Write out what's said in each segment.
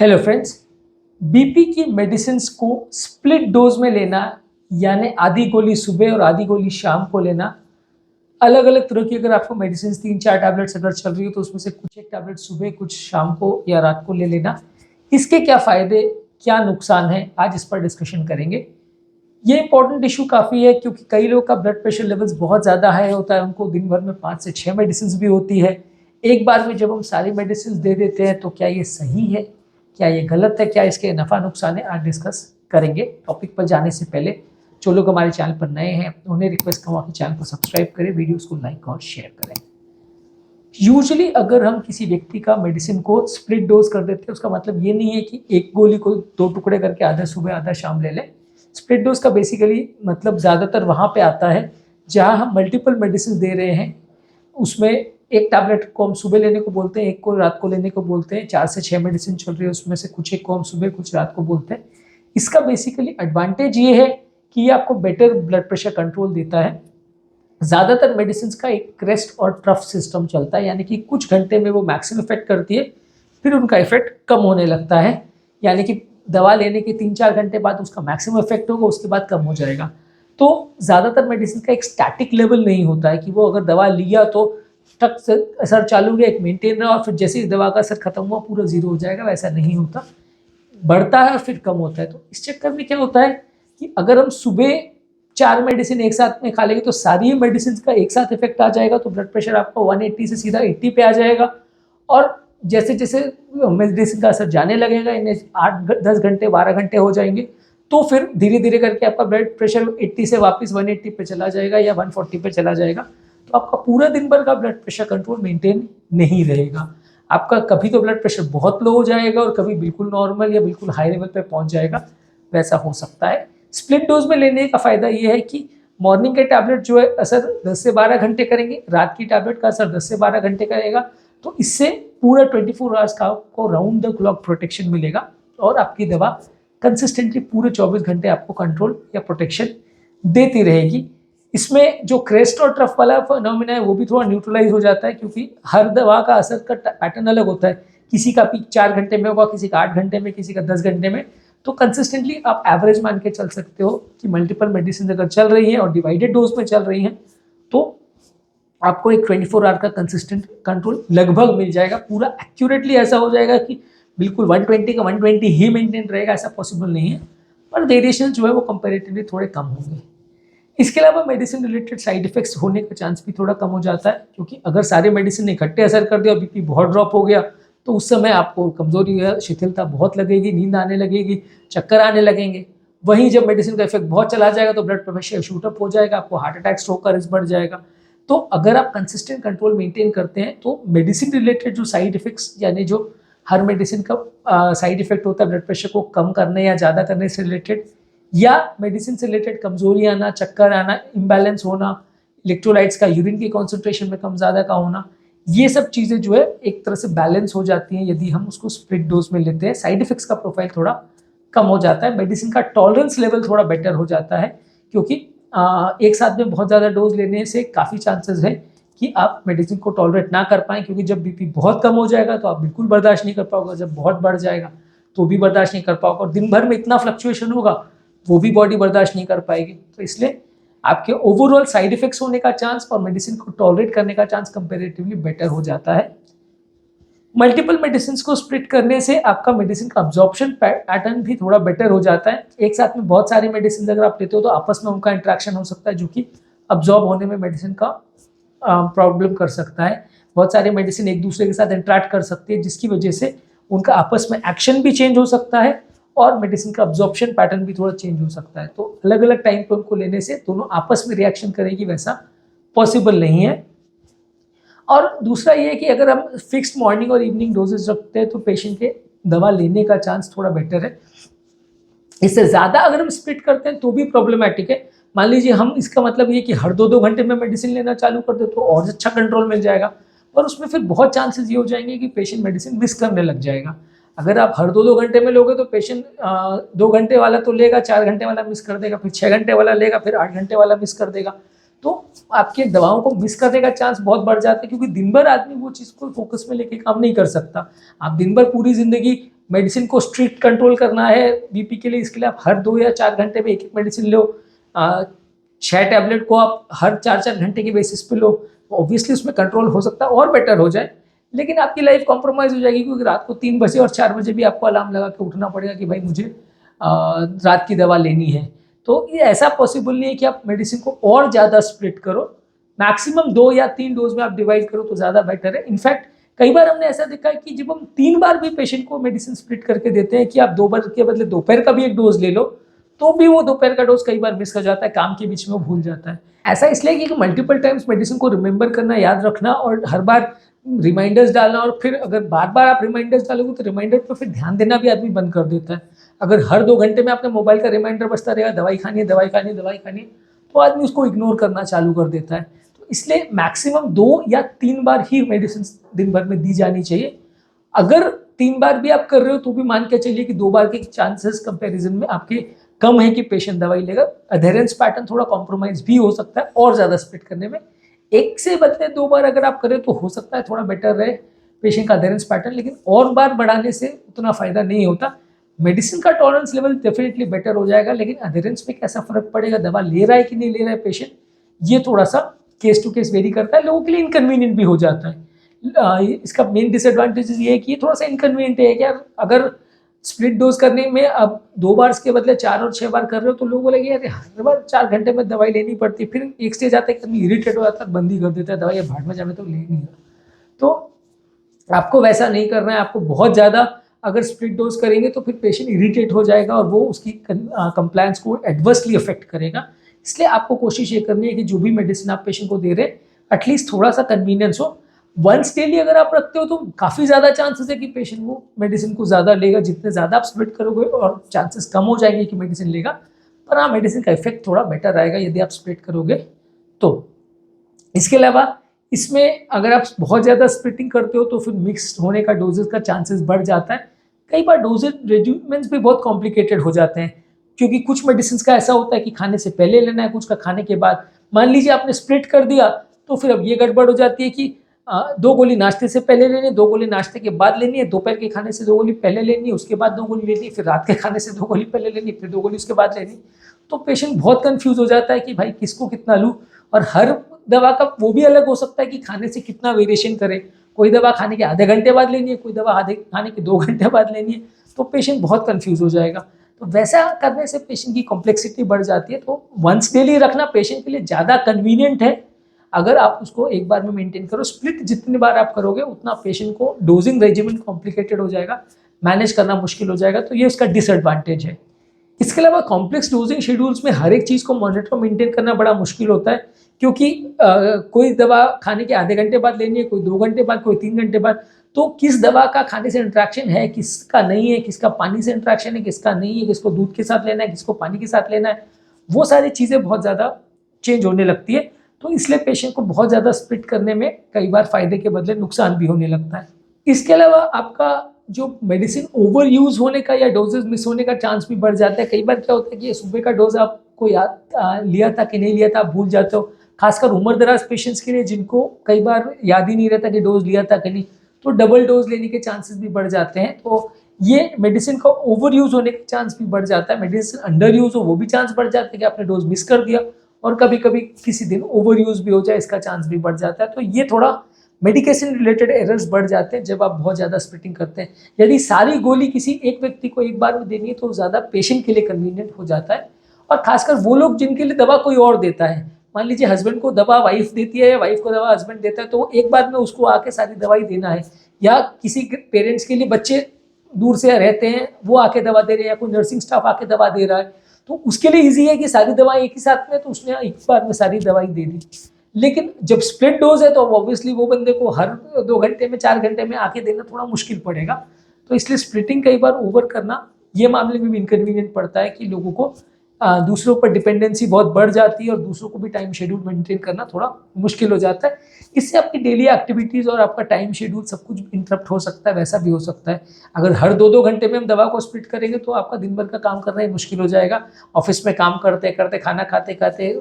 Hello friends. BP की medicines को split dose में लेना, यानी आधी गोली सुबह और आधी गोली शाम को लेना। अलग अलग तरह की अगर आपको मेडिसिन 3-4 टैबलेट्स अगर चल रही हो तो उसमें से कुछ एक टैबलेट सुबह, कुछ शाम को या रात को ले लेना। इसके क्या फ़ायदे, क्या नुकसान है, आज इस पर डिस्कशन करेंगे। ये इंपॉर्टेंट इशू काफ़ी है क्योंकि कई लोगों का ब्लड प्रेशर लेवल्स बहुत ज़्यादा हाई होता है, उनको दिन भर में 5 से 6 मेडिसिन भी होती है। एक बार में जब हम सारी मेडिसिन दे देते हैं तो क्या ये सही है, क्या ये गलत है, क्या इसके नफ़ा नुकसान है, आज डिस्कस करेंगे। टॉपिक पर जाने से पहले जो लोग हमारे चैनल पर नए हैं उन्हें रिक्वेस्ट करूँगा कि चैनल को सब्सक्राइब करें, वीडियोस को लाइक और शेयर करें। यूजुअली अगर हम किसी व्यक्ति का मेडिसिन को स्प्लिट डोज कर देते हैं, उसका मतलब ये नहीं है कि एक गोली को 2 टुकड़े करके आधा सुबह आधा शाम ले लें। स्प्लिट डोज का बेसिकली मतलब ज़्यादातर वहाँ पे आता है जहाँ हम मल्टीपल मेडिसिन दे रहे हैं। उसमें एक टैबलेट को हम सुबह लेने को बोलते हैं, एक को रात को लेने को बोलते हैं। 4 से 6 मेडिसिन चल रही है, उसमें से कुछ एक को हम सुबह, कुछ रात को बोलते हैं। इसका बेसिकली एडवांटेज ये है कि ये आपको बेटर ब्लड प्रेशर कंट्रोल देता है। ज़्यादातर मेडिसिन का एक क्रेस्ट और ट्रफ सिस्टम चलता है, यानी कि कुछ घंटे में वो मैक्सिमम इफेक्ट करती है, फिर उनका इफेक्ट कम होने लगता है। यानी कि दवा लेने के 3-4 घंटे बाद उसका मैक्सिमम इफेक्ट होगा, उसके बाद कम हो जाएगा। तो ज़्यादातर मेडिसिन का एक स्टैटिक लेवल नहीं होता है कि वो अगर दवा लिया तो टक से असर चालू गया, एक मेंटेन रहा और फिर जैसे ही दवा का असर खत्म हुआ पूरा जीरो हो जाएगा, वैसा नहीं होता। बढ़ता है और फिर कम होता है। तो इस चक्कर में क्या होता है कि अगर हम सुबह 4 मेडिसिन एक साथ में खा लेंगे तो सारी मेडिसिन का एक साथ इफेक्ट आ जाएगा, तो ब्लड प्रेशर आपका 180 से सीधा 80 पे आ जाएगा। और जैसे जैसे मेडिसिन का असर जाने लगेगा, इन्हें 8-10 घंटे 12 घंटे हो जाएंगे, तो फिर धीरे धीरे करके आपका ब्लड प्रेशर 80 से वापस 180 पे चला जाएगा या 140 पे चला जाएगा। तो आपका पूरा दिन भर का ब्लड प्रेशर कंट्रोल मेंटेन नहीं रहेगा। आपका कभी तो ब्लड प्रेशर बहुत लो हो जाएगा और कभी बिल्कुल नॉर्मल या बिल्कुल हाई लेवल पे पहुंच जाएगा, वैसा हो सकता है। स्प्लिट डोज में लेने का फ़ायदा ये है कि मॉर्निंग के टैबलेट जो है असर 10 से 12 घंटे करेंगे, रात की टैबलेट का असर 10 से 12 घंटे करेगा। तो इससे पूरा 24 आवर्स का आपको राउंड द क्लॉक प्रोटेक्शन मिलेगा और आपकी दवा कंसिस्टेंटली पूरे 24 घंटे आपको कंट्रोल या प्रोटेक्शन देती रहेगी। इसमें जो क्रेस्ट और ट्रफ वाला फिनोमिना है वो भी थोड़ा न्यूट्रलाइज हो जाता है, क्योंकि हर दवा का असर का पैटर्न अलग होता है। किसी का पीक 4 घंटे में होगा, किसी का 8 घंटे में, किसी का 10 घंटे में। तो कंसिस्टेंटली आप एवरेज मान के चल सकते हो कि मल्टीपल मेडिसिन अगर चल रही हैं और डिवाइडेड डोज में चल रही हैं तो आपको एक 24 आवर का कंसिस्टेंट कंट्रोल लगभग मिल जाएगा। पूरा एक्यूरेटली ऐसा हो जाएगा कि बिल्कुल 120 का 120 ही मेंटेन रहेगा, ऐसा पॉसिबल नहीं है, पर वेरिएशन जो है वो कंपेरेटिवली थोड़े कम होंगे। इसके अलावा मेडिसिन रिलेटेड साइड इफेक्ट्स होने का चांस भी थोड़ा कम हो जाता है, क्योंकि अगर सारे मेडिसिन ने इकट्ठे असर कर दिया और बीपी बहुत ड्रॉप हो गया तो उस समय आपको कमजोरी या शिथिलता बहुत लगेगी, नींद आने लगेगी, चक्कर आने लगेंगे। वहीं जब मेडिसिन का इफेक्ट बहुत चला जाएगा तो ब्लड प्रेशर शूटअप हो जाएगा, आपको हार्ट अटैक, स्ट्रोक का रिस्क बढ़ जाएगा। तो अगर आप कंसिस्टेंट कंट्रोल मेंटेन करते हैं तो मेडिसिन रिलेटेड जो साइड इफेक्ट्स, यानी जो हर मेडिसिन का साइड इफेक्ट होता है ब्लड प्रेशर को कम करने या ज़्यादा करने से रिलेटेड, या मेडिसिन से रिलेटेड कमजोरी आना, चक्कर आना, इम्बैलेंस होना, इलेक्ट्रोलाइट्स का यूरिन की कॉन्सेंट्रेशन में कम ज़्यादा का होना, ये सब चीज़ें जो है एक तरह से बैलेंस हो जाती हैं यदि हम उसको स्प्लिट डोज में लेते हैं। साइड इफेक्ट्स का प्रोफाइल थोड़ा कम हो जाता है, मेडिसिन का टॉलरेंस लेवल थोड़ा बेटर हो जाता है, क्योंकि एक साथ में बहुत ज़्यादा डोज लेने से काफ़ी चांसेस है कि आप मेडिसिन को टॉलरेट ना कर पाएँ, क्योंकि जब बीपी बहुत कम हो जाएगा तो आप बिल्कुल बर्दाश्त नहीं कर पाओगे, जब बहुत बढ़ जाएगा तो भी बर्दाश्त नहीं कर पाओगे, और दिन भर में इतना फ्लक्चुएशन होगा वो भी बॉडी बर्दाश्त नहीं कर पाएगी। तो इसलिए आपके ओवरऑल साइड इफेक्ट्स होने का चांस और मेडिसिन को टॉलरेट करने का चांस कंपैरेटिवली बेटर हो जाता है। मल्टीपल मेडिसिन को स्प्लिट करने से आपका मेडिसिन का अब्जॉर्प्शन पैटर्न भी थोड़ा बेटर हो जाता है। एक साथ में बहुत सारी मेडिसिन अगर आप लेते हो तो आपस में उनका इंट्रैक्शन हो सकता है, जो कि अब्जॉर्ब होने में मेडिसिन का प्रॉब्लम कर सकता है। बहुत सारी मेडिसिन एक दूसरे के साथ इंट्रैक्ट कर सकती है, जिसकी वजह से उनका आपस में एक्शन भी चेंज हो सकता है और मेडिसिन का अब्जॉर्प्शन पैटर्न भी थोड़ा चेंज हो सकता है। तो अलग अलग टाइम पे उनको लेने से दोनों आपस में रिएक्शन करेगी, वैसा पॉसिबल नहीं है। और दूसरा ये है कि अगर हम फिक्स्ड मॉर्निंग और इवनिंग डोजेज रखते हैं तो पेशेंट के दवा लेने का चांस थोड़ा बेटर है। इससे ज़्यादा अगर हम स्प्लिट करते हैं तो भी प्रॉब्लमेटिक है। मान लीजिए हम, इसका मतलब ये कि हर 2-2 घंटे में मेडिसिन लेना चालू कर दे तो और अच्छा कंट्रोल मिल जाएगा, पर उसमें फिर बहुत चांसेस ये हो जाएंगे कि पेशेंट मेडिसिन मिस करने लग जाएगा। अगर आप हर 2-2 घंटे में लोगे तो पेशेंट 2 घंटे वाला तो लेगा, 4 घंटे वाला मिस कर देगा, फिर 6 घंटे वाला लेगा, फिर 8 घंटे वाला मिस कर देगा। तो आपकी दवाओं को मिस करने का चांस बहुत बढ़ जाता है, क्योंकि दिन भर आदमी वो चीज़ को फोकस में लेके काम नहीं कर सकता। आप दिन भर पूरी ज़िंदगी मेडिसिन को स्ट्रिक्ट कंट्रोल करना है बीपी के लिए, इसके लिए आप हर 2 या 4 घंटे में एक एक मेडिसिन लो। 6 टैबलेट को आप हर 4-4 घंटे के बेसिस पे लो, ऑब्वियसली उसमें कंट्रोल हो सकता है और बेटर हो जाए, लेकिन आपकी लाइफ कॉम्प्रोमाइज़ हो जाएगी, क्योंकि रात को 3 बजे और 4 बजे भी आपको अलार्म लगा के उठना पड़ेगा कि भाई मुझे रात की दवा लेनी है। तो ये ऐसा पॉसिबल नहीं है कि आप मेडिसिन को और ज़्यादा स्प्लिट करो, मैक्सिमम 2 या 3 डोज में आप डिवाइड करो तो ज़्यादा बेटर है। इनफैक्ट कई बार हमने ऐसा देखा है कि जब हम 3 बार भी पेशेंट को मेडिसिन स्प्लिट करके देते हैं कि आप 2 बार के बदले दोपहर का भी एक डोज ले लो, तो भी वो दोपहर का डोज कई बार मिस कर जाता है, काम के बीच में वो भूल जाता है। ऐसा इसलिए कि मल्टीपल टाइम्स मेडिसिन को रिमेंबर करना, याद रखना और हर बार रिमाइंडर्स डालना, और फिर अगर बार बार आप रिमाइंडर्स डालोगे तो रिमाइंडर पर फिर ध्यान देना भी आदमी बंद कर देता है। अगर हर 2 घंटे में आपके मोबाइल का रिमाइंडर बजता रहेगा दवाई खानी है, दवाई खानी है, दवाई खानी है, तो आदमी उसको इग्नोर करना चालू कर देता है। तो इसलिए मैक्सिमम 2 या 3 बार ही मेडिसिन दिन भर में दी जानी चाहिए। अगर 3 बार भी आप कर रहे हो तो भी मान के चलिए कि 2 बार के चांसेस कंपैरिजन में आपके कम है कि पेशेंट दवाई लेगा। अधेरेंस पैटर्न थोड़ा कॉम्प्रोमाइज भी हो सकता है और ज़्यादा स्प्लिट करने में। 1 से बदले 2 बार अगर आप करें तो हो सकता है थोड़ा बेटर रहे पेशेंट का अधेरेंस पैटर्न, लेकिन और बार बढ़ाने से उतना फ़ायदा नहीं होता। मेडिसिन का टॉलरेंस लेवल डेफिनेटली बेटर हो जाएगा, लेकिन अधेरेंस में कैसा फ़र्क पड़ेगा, दवा ले रहा है कि नहीं ले रहा है पेशेंट, ये थोड़ा सा केस टू केस वेरी करता है, लोगों के लिए इनकन्वीनियंट भी हो जाता है। इसका मेन डिसएडवांटेज ये है कि ये थोड़ा सा इनकन्वीनियंट है कि यार अगर स्प्लिट डोज करने में अब 2 बार के बदले 4 और 6 बार कर रहे हो तो लोगों को लगे यार हर बार 4 घंटे में दवाई लेनी पड़ती है, फिर एक स्टेज आता है कि इरिटेट हो जाता है, बंद ही कर देता है दवाई, या भाड़ में जाने तो ले नहीं रहा। तो आपको वैसा नहीं करना है, आपको बहुत ज़्यादा अगर स्प्लिट डोज करेंगे तो फिर पेशेंट इरिटेट हो जाएगा और वो उसकी कंप्लायंस को एडवर्सली अफेक्ट करेगा। इसलिए आपको कोशिश ये करनी है कि जो भी मेडिसिन आप पेशेंट को दे रहे हैं एटलीस्ट थोड़ा सा कन्वीनियंस हो। वंस डेली अगर आप रखते हो तो काफ़ी ज़्यादा चांसेस है कि पेशेंट वो मेडिसिन को ज़्यादा लेगा, जितने ज़्यादा आप स्प्लिट करोगे और चांसेस कम हो जाएंगे कि मेडिसिन लेगा, पर हाँ मेडिसिन का इफेक्ट थोड़ा बेटर आएगा यदि आप स्प्लिट करोगे तो। इसके अलावा इसमें अगर आप बहुत ज़्यादा स्प्लिटिंग करते हो तो फिर मिक्स होने का डोजेस का चांसेस बढ़ जाता है। कई बार डोजेज रेजिमेंट्स भी बहुत कॉम्प्लिकेटेड हो जाते हैं, क्योंकि कुछ मेडिसिन का ऐसा होता है कि खाने से पहले लेना है, कुछ का खाने के बाद। मान लीजिए आपने स्प्लिट कर दिया तो फिर अब ये गड़बड़ हो जाती है कि 2 गोली नाश्ते से पहले लेनी है, 2 गोली नाश्ते के बाद लेनी है, दोपहर के खाने से 2 गोली पहले लेनी है, उसके बाद 2 गोली लेनी है, फिर रात के खाने से 2 गोली पहले लेनी है, फिर 2 गोली उसके बाद लेनी। तो पेशेंट बहुत कंफ्यूज हो जाता है कि भाई किसको कितना लूँ, और हर दवा का वो भी अलग हो सकता है कि खाने से कितना वेरिएशन करे। कोई दवा खाने के आधे घंटे बाद लेनी है, कोई दवा आधे खाने के 2 घंटे बाद लेनी है, तो पेशेंट बहुत कंफ्यूज हो जाएगा। तो वैसा करने से पेशेंट की कॉम्प्लेक्सिटी बढ़ जाती है। तो वंस डेली रखना पेशेंट के लिए ज़्यादा कन्वीनियंट है अगर आप उसको एक बार में मेंटेन करो। स्प्लिट जितनी बार आप करोगे उतना पेशेंट को डोजिंग रेजिमेंट कॉम्प्लिकेटेड हो जाएगा, मैनेज करना मुश्किल हो जाएगा, तो ये उसका डिसएडवांटेज है। इसके अलावा कॉम्प्लेक्स डोजिंग शेड्यूल्स में हर एक चीज़ को मॉनिटर मेंटेन करना बड़ा मुश्किल होता है, क्योंकि कोई दवा खाने के आधे घंटे बाद लेनी है, कोई 2 घंटे बाद, कोई 3 घंटे बाद। तो किस दवा का खाने से इंट्रैक्शन है, किसका नहीं है, किसका पानी से इंट्रैक्शन है, किसका नहीं है, किसको दूध के साथ लेना है, किसको पानी के साथ लेना है, वो सारी चीज़ें बहुत ज़्यादा चेंज होने लगती है। तो इसलिए पेशेंट को बहुत ज़्यादा स्प्लिट करने में कई बार फ़ायदे के बदले नुकसान भी होने लगता है। इसके अलावा आपका जो मेडिसिन ओवर यूज़ होने का या डोजेज मिस होने का चांस भी बढ़ जाता है। कई बार क्या होता है कि ये सुबह का डोज आपको याद लिया था कि नहीं लिया था, आप भूल जाते हो। खासकर उम्र दराज पेशेंट्स के लिए जिनको कई बार याद ही नहीं रहता कि डोज लिया था कि नहीं, तो डबल डोज लेने के चांसेस भी बढ़ जाते हैं। तो ये मेडिसिन का ओवर यूज़ होने का चांस भी बढ़ जाता है। मेडिसिन अंडर यूज़ हो वो भी चांस बढ़ जाता है कि आपने डोज मिस कर दिया, और कभी कभी किसी दिन ओवर यूज़ भी हो जाए, इसका चांस भी बढ़ जाता है। तो ये थोड़ा मेडिकेशन रिलेटेड एरर्स बढ़ जाते हैं जब आप बहुत ज़्यादा स्प्लिटिंग करते हैं। यदि सारी गोली किसी एक व्यक्ति को एक बार में देनी है तो ज़्यादा पेशेंट के लिए कन्वीनियंट हो जाता है, और खासकर वो लोग जिनके लिए दवा कोई और देता है। मान लीजिए हस्बैंड को दवा वाइफ देती है या वाइफ को दवा हस्बैंड देता है, तो वो एक बार में उसको आके सारी दवाई देना है, या किसी पेरेंट्स के लिए बच्चे दूर से रहते हैं वो आके दवा दे रहे हैं, या कोई नर्सिंग स्टाफ आके दवा दे रहा है, तो उसके लिए ईजी है कि सारी दवाई एक ही साथ में, तो उसने एक बार में सारी दवाई दे दी। लेकिन जब स्प्लिट डोज है तो ऑब्वियसली वो बंदे को हर 2 घंटे में 4 घंटे में आके देना थोड़ा मुश्किल पड़ेगा। तो इसलिए स्प्लिटिंग कई बार ओवर करना ये मामले में भी इनकन्वीनियंट पड़ता है कि लोगों को दूसरों पर डिपेंडेंसी बहुत बढ़ जाती है और दूसरों को भी टाइम शेड्यूल मेंटेन करना थोड़ा मुश्किल हो जाता है। इससे आपकी डेली एक्टिविटीज़ और आपका टाइम शेड्यूल सब कुछ इंटरप्ट हो सकता है, वैसा भी हो सकता है। अगर हर 2-2 घंटे में हम दवा को स्प्लिट करेंगे तो आपका दिन भर का काम करना ही मुश्किल हो जाएगा। ऑफिस में काम करते करते, खाना खाते खाते,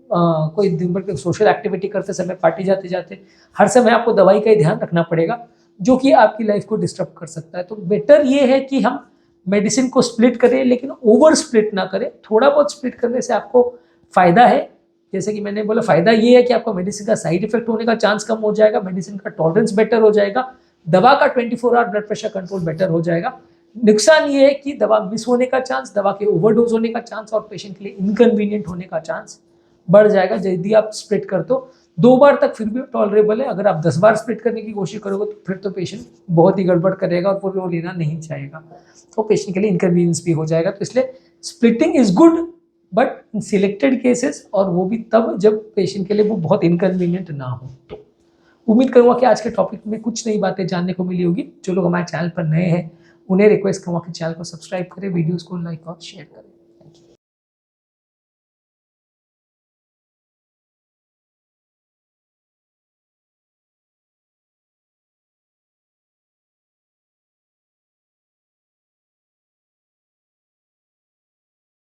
कोई दिन भर सोशल एक्टिविटी करते समय, पार्टी जाते जाते, हर समय आपको दवाई का ही ध्यान रखना पड़ेगा। जो कि आपकी लाइफ को डिस्टर्ब कर सकता है। तो बेटर ये है कि हम मेडिसिन को स्प्लिट करें, लेकिन ओवर स्प्लिट ना करें। थोड़ा बहुत स्प्लिट करने से आपको फायदा है, जैसे कि मैंने बोला, फायदा ये है कि आपका मेडिसिन का साइड इफेक्ट होने का चांस कम हो जाएगा, मेडिसिन का टॉलरेंस बेटर हो जाएगा, दवा का 24 hour blood pressure control better हो जाएगा। नुकसान ये है कि दवा मिस होने का चांस, दवा के ओवरडोज होने का चांस और पेशेंट के लिए इनकन्वीनियंट होने का चांस बढ़ जाएगा यदि आप स्प्लिट कर दो। 2 बार तक फिर भी टॉलरेबल है, अगर आप 10 बार स्प्लिट करने की कोशिश करोगे तो फिर तो पेशेंट बहुत ही गड़बड़ करेगा और वो लेना नहीं चाहेगा, तो पेशेंट के लिए इनकन्वीनियंस भी हो जाएगा। तो इसलिए splitting is good but in selected cases, और वो भी तब जब पेशेंट के लिए वो बहुत इनकन्वीनियंट ना हो। तो उम्मीद करूंगा कि आज के टॉपिक में कुछ नई बातें जानने को मिली होगी। जो लोग हमारे चैनल पर नए हैं उन्हें रिक्वेस्ट करूंगा कि चैनल को सब्सक्राइब करें, वीडियोस को लाइक और शेयर करें।